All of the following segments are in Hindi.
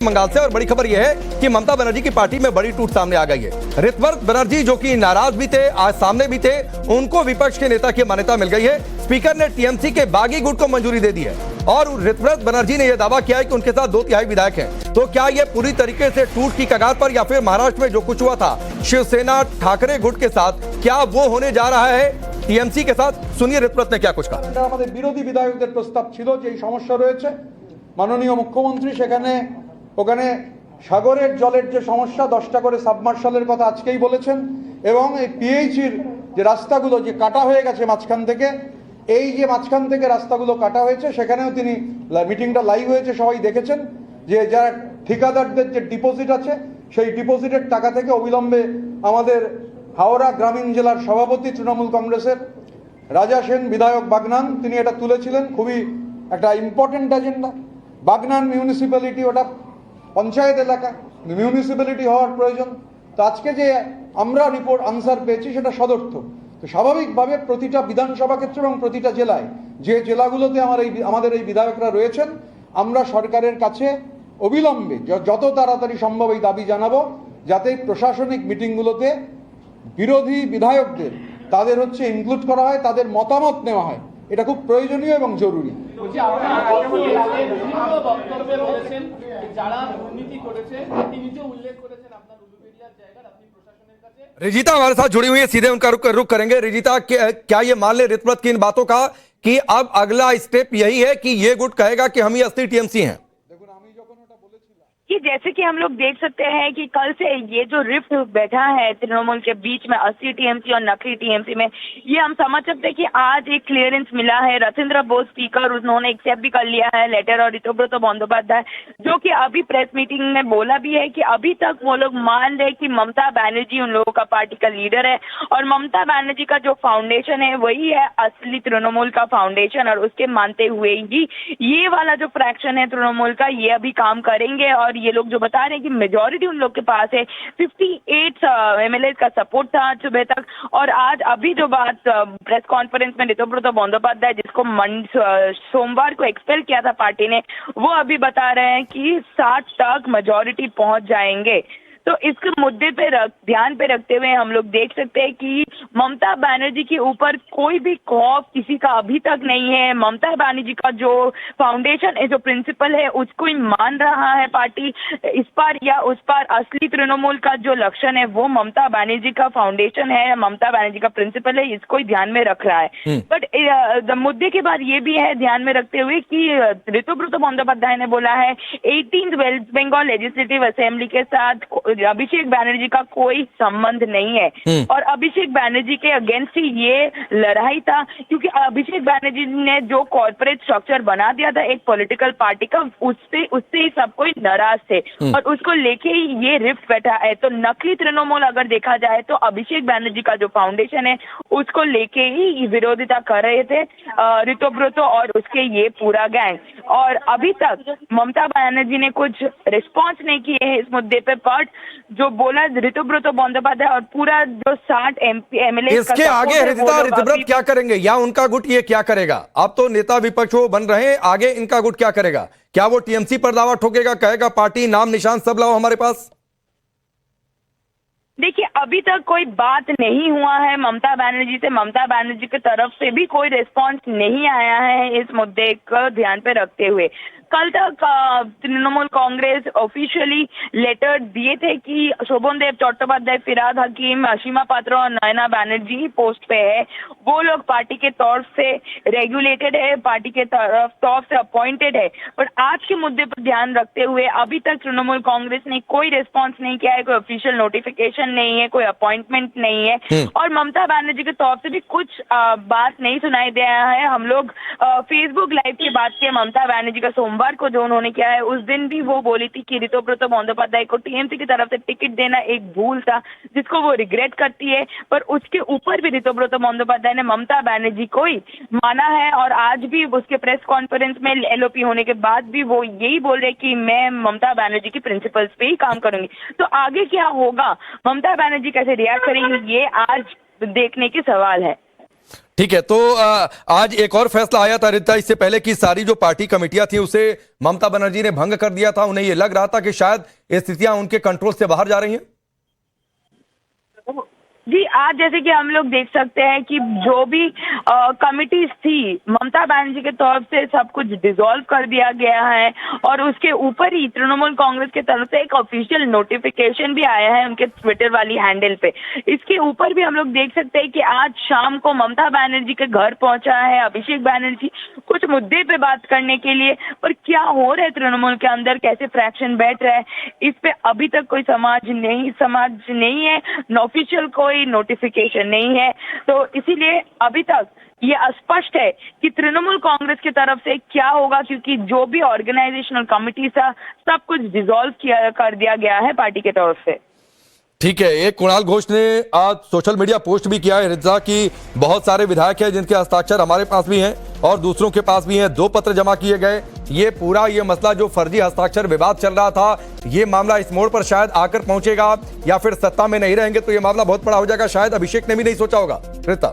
बंगाल से और बड़ी खबर यह है कि ममता बनर्जी की पार्टी में बड़ी टूट सामने आ गई है। ऋतव्रत बनर्जी जो कि नाराज भी थे, आज सामने भी थे, उनको विपक्ष के नेता की मान्यता मिल गई है। स्पीकर ने टीएमसी के बागी गुट को मंजूरी दे दी है और ऋतव्रत बनर्जी ने यह दावा किया है कि उनके साथ 2/3 विधायक हैं। तो क्या यह पूरी तरीके से टूट की कगार पर, या फिर महाराष्ट्र में जो कुछ हुआ था शिवसेना ठाकरे गुट के साथ, क्या वो होने जा रहा है टीएमसी के साथ? सुनिए ऋतव्रत ने क्या कुछ कहा। हमारे विरोधी विधायकদের প্রস্তাব ছিল যে এই সমস্যা রয়েছে, মাননীয় মুখ্যমন্ত্রী সেখানে ওখানে সাগরের জলের যে সমস্যা 10টা করে সাবমার্শালের কথা আজকেই বলেছেন এবং এই পিএইচির যে রাস্তাগুলো যে কাটা হয়ে গেছে মাঝখান থেকে, এই যে মাঝখান থেকে রাস্তাগুলো কাটা হয়েছে সেখানেও তিনি মিটিংটা লাইভ হয়েছে, সবাই দেখেছেন যে যারা ঠিকাদারদের যে ডিপোজিট আছে সেই ডিপোজিটের টাকা থেকে অবিলম্বে আমাদের হাওড়া গ্রামীণ জেলার সভাপতি তৃণমূল কংগ্রেসের রাজা সেন বিধায়ক বাগনান তিনি এটা তুলেছিলেন। খুবই একটা ইম্পর্টেন্ট এজেন্ডা। বাগনান মিউনিসিপ্যালিটি ওটা পঞ্চায়েত এলাকা, মিউনিসিপ্যালিটি হওয়ার প্রয়োজন। তো আজকে যে আমরা রিপোর্ট আনসার পেয়েছি সেটা সদর্থ। তো স্বাভাবিকভাবে প্রতিটা বিধানসভা ক্ষেত্র এবং প্রতিটা জেলায় যে জেলাগুলোতে আমাদের এই বিধায়করা রয়েছেন, আমরা সরকারের কাছে অবিলম্বে যত তাড়াতাড়ি সম্ভব এই দাবি জানাবো যাতে প্রশাসনিক মিটিংগুলোতে বিরোধী বিধায়কদের তাদের ইনক্লুড করা হয়, তাদের মতামত নেওয়া হয়। এটা খুব প্রয়োজনীয় এবং জরুরি। रिजिता हमारे साथ जुड़ी हुई है, सीधे उनका रुख करेंगे। रिजिता, क्या ये मान ले ऋतव्रत की इन बातों का कि अब अगला स्टेप यही है कि ये गुट कहेगा कि हम ही असली टीएमसी हैं? कि जैसे कि हम लोग देख सकते हैं कि कल से ये जो रिफ्ट बैठा है तृणमूल के बीच में असली टीएमसी और नकली टीएमसी में, ये हम समझ सकते हैं कि आज एक क्लियरेंस मिला है। रथिंद्र बोस स्पीकर, उन्होंने एक्सेप्ट भी कर लिया है लेटर, और ऋतव्रत बंदोपाध्याय जो कि अभी प्रेस मीटिंग में बोला भी है कि अभी तक वो लोग मान रहे कि ममता बनर्जी उन लोगों का पार्टी का लीडर है और ममता बनर्जी का जो फाउंडेशन है वही है असली तृणमूल का फाउंडेशन, और उसके मानते हुए ही ये वाला जो फ्रैक्शन है तृणमूल का, ये अभी काम करेंगे। और ये लोग जो बता रहे हैं कि मेजॉरिटी उन लोग के पास है, 58 एमएलए का सपोर्ट था आज सुबह तक। और आज अभी जो बात प्रेस कॉन्फ्रेंस में ऋतव्रत बंदोपाध्याय जिसको सोमवार को एक्सपेल किया था पार्टी ने, वो अभी बता रहे हैं कि 60 तक मेजॉरिटी पहुंच जाएंगे। तो इसके मुद्दे पे ध्यान पे रखते हुए हम लोग देख सकते हैं कि ममता बनर्जी के ऊपर कोई भी खौफ किसी का अभी तक नहीं है। ममता बनर्जी का जो फाउंडेशन है, जो प्रिंसिपल है, उसको ही मान रहा है पार्टी। इस पार या उस पार असली तृणमूल का जो लक्षण है वो ममता बनर्जी का फाउंडेशन है, ममता बनर्जी का प्रिंसिपल है, इसको ही ध्यान में रख रहा है। बट मुद्दे के बाद ये भी है ध्यान में रखते हुए कि ऋतव्रत बंदोपाध्याय ने बोला है 18th waste Bengal legislative assembly के साथ अभिषेक बनर्जी का कोई संबंध नहीं है। और अभिषेक बनर्जी के अगेंस्ट ही ये लड़ाई था, क्योंकि अभिषेक बनर्जी ने जो कॉर्पोरेट स्ट्रक्चर बना दिया था एक पॉलिटिकल पार्टी का, उससे ही सब कोई नाराज थे और उसको लेके ही ये रिफ्ट बैठा है। तो नकली तृणमूल अगर देखा जाए तो अभिषेक बनर्जी का जो फाउंडेशन है उसको लेके ही विरोधिता कर रहे थे ऋतव्रत और उसके ये पूरा गैंग। और अभी तक ममता बनर्जी ने कुछ रिस्पॉन्स नहीं किए है इस मुद्दे पे, बट जो बोला ऋतव्रत बंदोपाध्याय और पूरा जो 60 एमएलए इसके आगे ऋतव्रत क्या करेंगे, या उनका गुट ये क्या करेगा? आप तो नेता विपक्ष वो बन रहे हैं, आगे इनका गुट क्या करेगा? क्या वो टीएमसी पर दावा ठोकेगा, कहेगा पार्टी नाम निशान सब लाओ हमारे पास? देखिए, अभी तक कोई बात नहीं हुआ है ममता बनर्जी से, ममता बनर्जी की तरफ से भी कोई रिस्पांस नहीं आया है इस मुद्दे को ध्यान पे रखते हुए। कल तक तृणमूल कांग्रेस ऑफिशियली लेटर दिए थे कि शोभनदेव चट्टोपाध्याय, फिराद हकीम, असीमा पात्र और नयना बनर्जी पोस्ट पे है, वो लोग पार्टी के तौर से रेगुलेटेड है, पार्टी के तौर से अपॉइंटेड है। पर आज के मुद्दे पर ध्यान रखते हुए अभी तक तृणमूल कांग्रेस ने कोई रिस्पॉन्स नहीं किया है, कोई ऑफिशियल नोटिफिकेशन नहीं है, कोई अपॉइंटमेंट नहीं है और ममता बनर्जी के तौर से भी कुछ बात नहीं सुनाई दिया है। हम लोग फेसबुक लाइव की बात किए ममता बनर्जी का सोमवार को जो उन्होंने किया है, उस दिन भी वो बोली थी कि ऋतव्रत बंदोपाध्याय को टीएमसी की तरफ से टिकट देना एक भूल था जिसको वो रिग्रेट करती है। पर उसके ऊपर भी ऋतव्रत बंदोपाध्याय ने ममता बनर्जी को ही माना है और आज भी उसके प्रेस कॉन्फ्रेंस में एलओपी होने के बाद भी वो यही बोल रहे कि मैं ममता बनर्जी की प्रिंसिपल्स पे ही काम करूंगी। तो आगे क्या होगा, ममता बनर्जी कैसे रिएक्ट करेंगी, ये आज देखने की सवाल है। ठीक है, तो आज एक और फैसला आया था रिता, इससे पहले की सारी जो पार्टी कमेटियां थी उसे ममता बनर्जी ने भंग कर दिया था। उन्हें यह लग रहा था कि शायद स्थितियां उनके कंट्रोल से बाहर जा रही हैं। जी, आज जैसे कि हम लोग देख सकते हैं कि जो भी कमिटीज थी ममता बनर्जी के तरफ से सब कुछ डिसॉल्व कर दिया गया है और उसके ऊपर ही तृणमूल कांग्रेस की तरफ से एक ऑफिशियल नोटिफिकेशन भी आया है उनके ट्विटर वाली हैंडल पे। इसके ऊपर भी हम लोग देख सकते हैं कि आज शाम को ममता बनर्जी के घर पहुंचा है अभिषेक बनर्जी कुछ मुद्दे पे बात करने के लिए। पर क्या हो रहा है तृणमूल के अंदर, कैसे फ्रैक्शन बैठ रहा है, इस पे अभी तक कोई समाज नहीं है, ऑफिशियल कोई नोटिफिकेशन नहीं है। तो इसीलिए अभी तक ये अस्पष्ट है कि तृणमूल कांग्रेस की तरफ से क्या होगा, क्योंकि जो भी ऑर्गेनाइजेशनल कमिटी था सब कुछ डिसॉल्व कर दिया गया है पार्टी की तरफ से। ठीक है, एक कुणाल घोष ने आज सोशल मीडिया पोस्ट भी किया है रिजा कि बहुत सारे विधायक हैं जिनके हस्ताक्षर हमारे पास भी हैं और दूसरों के पास भी हैं, 2 पत्र जमा किए गए। ये मसला जो फर्जी हस्ताक्षर विवाद चल रहा था, ये मामला इस मोड़ पर शायद आकर पहुंचेगा या फिर सत्ता में नहीं रहेंगे तो ये मामला बहुत बड़ा हो जाएगा। शायद अभिषेक ने भी नहीं सोचा होगा। रिता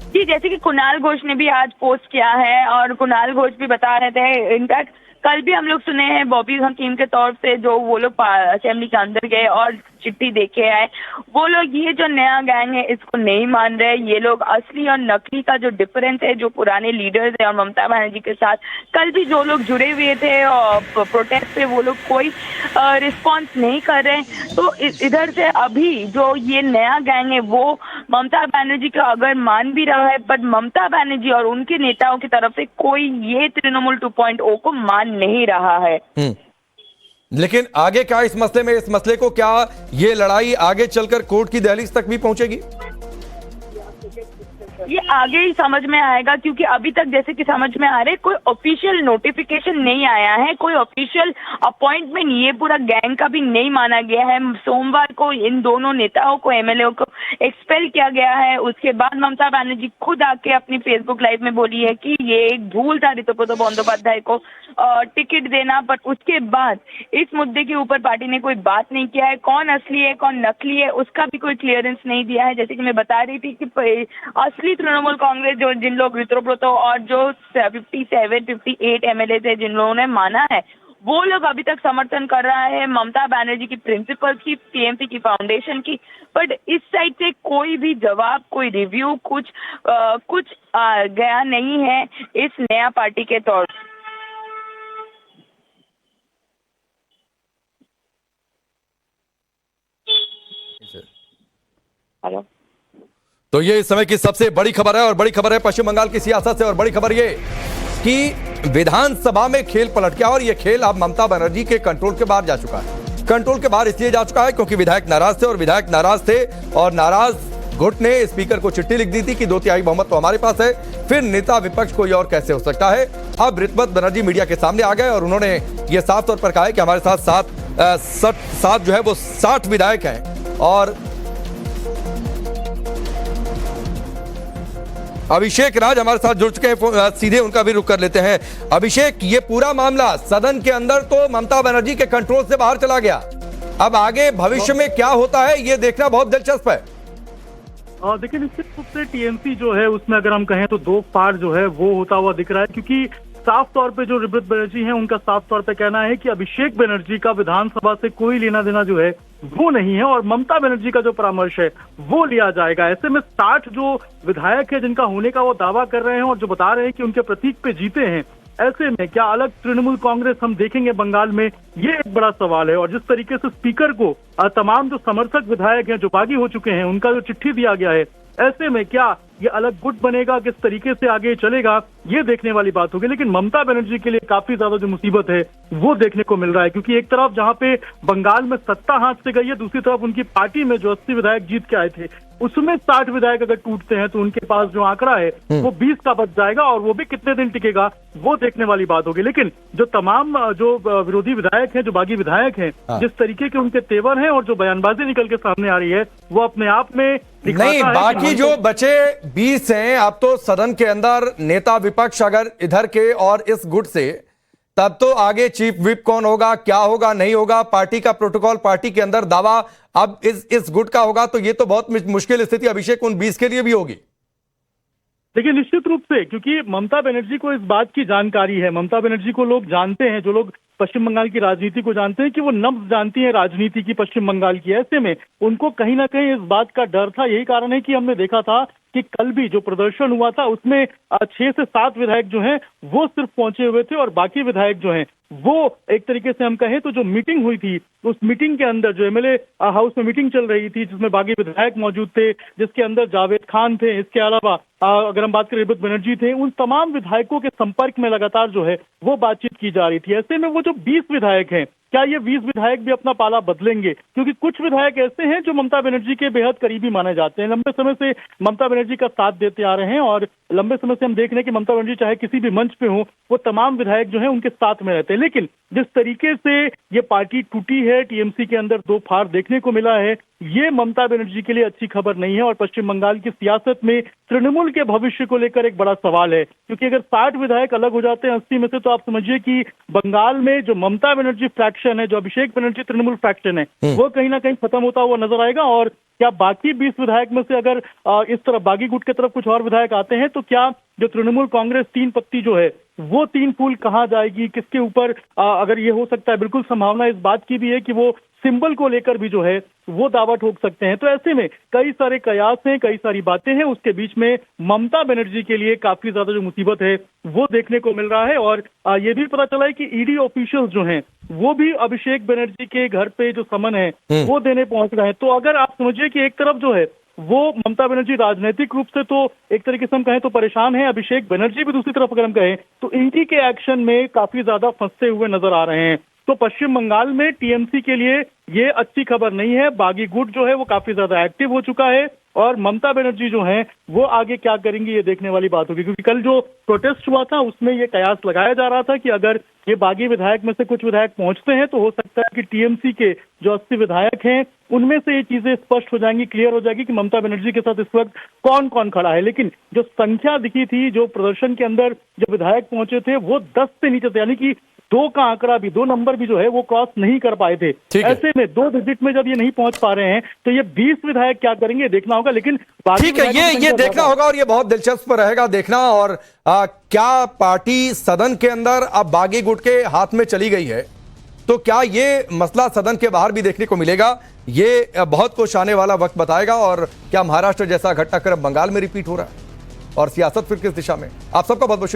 जी, जैसे कि कुणाल घोष ने भी आज पोस्ट किया है और कुणाल घोष भी बता रहे थे, इनफैक्ट कल भी हम लोग सुने हैं बॉबी हकीम के तौर से जो वो लोग असेंबली के अंदर गए और चिट्ठी देखे आए, वो लोग ये जो नया गैंग है इसको नहीं मान रहे। ये लोग असली और नकली का जो डिफरेंस है जो पुराने लीडर्स है और ममता बनर्जी के साथ कल भी जो लोग जुड़े हुए थे और प्रोटेस्ट पे वो लोग कोई रिस्पॉन्स नहीं कर रहे। तो इधर से अभी जो ये नया गैंग है वो ममता बनर्जी का अगर मान भी रहा है, बट ममता बनर्जी और उनके नेताओं की तरफ से कोई ये तृणमूल 2.0 को मान नहीं रहा है। लेकिन आगे क्या इस मसले में, इस मसले को क्या ये लड़ाई आगे चलकर कोर्ट की दहलीज तक भी पहुंचेगी? ये आगे ही समझ में आएगा, क्योंकि अभी तक जैसे कि समझ में आ रहे कोई ऑफिशियल नोटिफिकेशन नहीं आया है, कोई ऑफिशियल अपॉइंटमेंट ये पूरा गैंग का भी नहीं माना गया है। सोमवार को इन दोनों नेताओं को, एमएलए को एक्सपेल किया गया है। उसके बाद ममता बनर्जी खुद आके अपनी फेसबुक लाइव में बोली है कि ये एक भूल था ऋतुपद बंदोपाध्याय को टिकट देना। बट उसके बाद इस मुद्दे के ऊपर पार्टी ने कोई बात नहीं किया है। कौन असली है कौन नकली है उसका भी कोई क्लियरेंस नहीं दिया है। जैसे कि मैं बता रही थी कि असली तृणमूल कांग्रेस जो जिन लोग ऋतुब्रत और जो 57-58 एमएलए थे जिन लोगों ने माना है, वो लोग अभी तक समर्थन कर रहा है ममता बनर्जी की प्रिंसिपल्स की, टीएमसी की फाउंडेशन की। बट इस साइड से कोई भी जवाब, कोई रिव्यू, कुछ गया नहीं है इस नया पार्टी के तौर पर। हेलो, तो ये इस समय की सबसे बड़ी खबर है और बड़ी खबर है पश्चिम बंगाल की सियासत से। और बड़ी खबर ये कि विधानसभा में खेल पलट गया और ये खेल अब ममता बनर्जी के कंट्रोल के बाहर जा चुका है। कंट्रोल के बाहर इसलिए जा चुका है क्योंकि विधायक नाराज थे और नाराज गुट ने स्पीकर को चिट्ठी लिख दी थी कि 2/3 बहुमत तो हमारे पास है, फिर नेता विपक्ष कोई और कैसे हो सकता है। अब ऋतुपद बनर्जी मीडिया के सामने आ गए और उन्होंने ये साफ तौर पर कहा है कि हमारे साथ सात जो है वो 60 विधायक हैं। और अभिषेक राज हमारे साथ जुड़ चुके हैं, सीधे उनका भी रुख कर लेते हैं। अभिषेक, ये पूरा मामला सदन के अंदर तो ममता बनर्जी के कंट्रोल से बाहर चला गया, अब आगे भविष्य में क्या होता है ये देखना बहुत दिलचस्प है। देखिए, निश्चित रूप से टीएमसी जो है उसमें अगर हम कहें तो 2 पार्ट जो है वो होता हुआ दिख रहा है, क्योंकि साफ तौर पे जो ऋतुपद बनर्जी हैं उनका साफ तौर पे कहना है कि अभिषेक बनर्जी का विधानसभा से कोई लेना देना जो है वो नहीं है और ममता बनर्जी का जो परामर्श है वो लिया जाएगा। ऐसे में 60 जो विधायक है जिनका होने का वो दावा कर रहे हैं और जो बता रहे हैं कि उनके प्रतीक पे जीते हैं, ऐसे में क्या अलग तृणमूल कांग्रेस हम देखेंगे बंगाल में, ये एक बड़ा सवाल है। और जिस तरीके से स्पीकर को तमाम जो समर्थक विधायक हैं जो बागी हो चुके हैं उनका जो चिट्ठी दिया गया है, ऐसे में क्या ये अलग गुट बनेगा, किस तरीके से आगे चलेगा, ये देखने वाली बात होगी। लेकिन ममता बनर्जी के लिए काफी ज्यादा जो मुसीबत है वो देखने को मिल रहा है, क्योंकि एक तरफ जहां पे बंगाल में सत्ता हाथ से गई है, दूसरी तरफ उनकी पार्टी में जो 80 विधायक जीत के आए थे उसमें 60 विधायक अगर टूटते हैं तो उनके पास जो आंकड़ा है वो 20 का बच जाएगा और वो भी कितने दिन टिकेगा वो देखने वाली बात होगी। लेकिन जो तमाम जो विरोधी विधायक हैं, जो बागी विधायक हैं, जिस तरीके के उनके तेवर हैं और जो बयानबाजी निकल के सामने आ रही है वो अपने आप में नहीं, बाकी जो बचे 20 हैं, अब तो सदन के अंदर नेता विपक्ष अगर इधर के और इस गुट से तब तो आगे चीफ विप कौन होगा, क्या होगा, नहीं होगा, पार्टी का प्रोटोकॉल, पार्टी के अंदर दावा अब इस गुट का होगा, तो ये तो बहुत मुश्किल स्थिति अभिषेक उन 20 के लिए भी होगी। देखिए निश्चित रूप से, क्योंकि ममता बनर्जी को इस बात की जानकारी है, ममता बनर्जी को लोग जानते हैं, जो लोग पश्चिम बंगाल की राजनीति को जानते हैं कि वो नब्ज जानती है राजनीति की पश्चिम बंगाल की। ऐसे में उनको कहीं ना कहीं इस बात का डर था। यही कारण है कि हमने देखा था कि कल भी जो प्रदर्शन हुआ था उसमें 6 से 7 विधायक जो हैं वो सिर्फ पहुंचे हुए थे और बाकी विधायक जो हैं वो एक तरीके से हम कहें तो जो मीटिंग हुई थी उस मीटिंग के अंदर जो एमएलए हाउस में मीटिंग चल रही थी जिसमें बागी विधायक मौजूद थे, जिसके अंदर जावेद खान थे, इसके अलावा अगर हम बात करें रिबत बनर्जी थे, उन तमाम विधायकों के संपर्क में लगातार जो है वो बातचीत की जा रही थी। ऐसे में वो जो 20 विधायक हैं, क्या ये 20 विधायक भी अपना पाला बदलेंगे? क्योंकि कुछ विधायक ऐसे हैं जो ममता बनर्जी के बेहद करीबी माने जाते हैं, लंबे समय से ममता बनर्जी का साथ देते आ रहे हैं और लंबे समय से हम देख रहे हैं कि ममता बनर्जी चाहे किसी भी मंच पे हो वो तमाम विधायक जो है उनके साथ में रहते हैं। लेकिन जिस तरीके से ये पार्टी टूटी है, टीएमसी के अंदर 2 फाड़ देखने को मिला है, ये ममता बनर्जी के लिए अच्छी खबर नहीं है और पश्चिम बंगाल की सियासत में तृणमूल के भविष्य को लेकर एक बड़ा सवाल है। क्योंकि अगर 60 विधायक अलग हो जाते हैं 80 में से, तो आप समझिए कि बंगाल में जो ममता बनर्जी फ्रैक्शन है, जो अभिषेक बनर्जी तृणमूल फ्रैक्शन है, वो कहीं ना कहीं खत्म होता हुआ नजर आएगा। और क्या बाकी 20 विधायक में से अगर इस तरफ बागी गुट की तरफ कुछ और विधायक आते हैं तो क्या जो तृणमूल कांग्रेस 3 पत्ती जो है वो 3 फूल कहाँ जाएगी, किसके ऊपर अगर ये हो सकता है, बिल्कुल संभावना इस बात की भी है कि वो सिंबल को लेकर भी जो है वो दावा ठोक सकते हैं। तो ऐसे में कई सारे कयास हैं, कई सारी बातें हैं, उसके बीच में ममता बनर्जी के लिए काफी ज्यादा जो मुसीबत है वो देखने को मिल रहा है। और ये भी पता चला है कि ईडी ऑफिशियल्स जो हैं वो भी अभिषेक बनर्जी के घर पे जो समन है वो देने पहुंच रहे हैं। तो अगर आप समझिए कि एक तरफ जो है वो ममता बनर्जी राजनीतिक रूप से तो एक तरीके से हम कहें तो परेशान है, अभिषेक बनर्जी भी दूसरी तरफ अगर हम कहें तो ईडी के एक्शन में काफी ज्यादा फंसते हुए नजर आ रहे हैं। तो पश्चिम बंगाल में टीएमसी के लिए ये अच्छी खबर नहीं है। बागी गुट जो है वो काफी ज्यादा एक्टिव हो चुका है और ममता बनर्जी जो है वो आगे क्या करेंगी ये देखने वाली बात होगी। क्योंकि कल जो प्रोटेस्ट हुआ था उसमें ये कयास लगाया जा रहा था कि अगर ये बागी विधायक में से कुछ विधायक पहुंचते हैं तो हो सकता है कि टीएमसी के जो 80 विधायक हैं उनमें से ये चीजें स्पष्ट हो जाएंगी, क्लियर हो जाएगी कि ममता बनर्जी के साथ इस वक्त कौन कौन खड़ा है। लेकिन जो संख्या दिखी थी, जो प्रदर्शन के अंदर जो विधायक पहुंचे थे वो 10 से नीचे थे, यानी कि 2 का आंकड़ा भी, 2 नंबर भी जो है वो क्रॉस नहीं कर पाए थे। ऐसे में 2 डिजिट में जब ये नहीं पहुंच पा रहे हैं तो ये 20 विधायक क्या करेंगे देखना होगा। लेकिन ठीक है, ये देखना होगा और ये बहुत दिलचस्प रहेगा देखना। और क्या पार्टी सदन के अंदर अब बागी गुट के हाथ में चली गई है तो क्या ये मसला सदन के बाहर भी देखने को मिलेगा? ये बहुत कुछ आने वाला वक्त बताएगा। और क्या महाराष्ट्र जैसा घटनाक्रम बंगाल में रिपीट हो रहा है और सियासत फिर किस दिशा में? आप सबका बहुत बहुत शुक्रिया।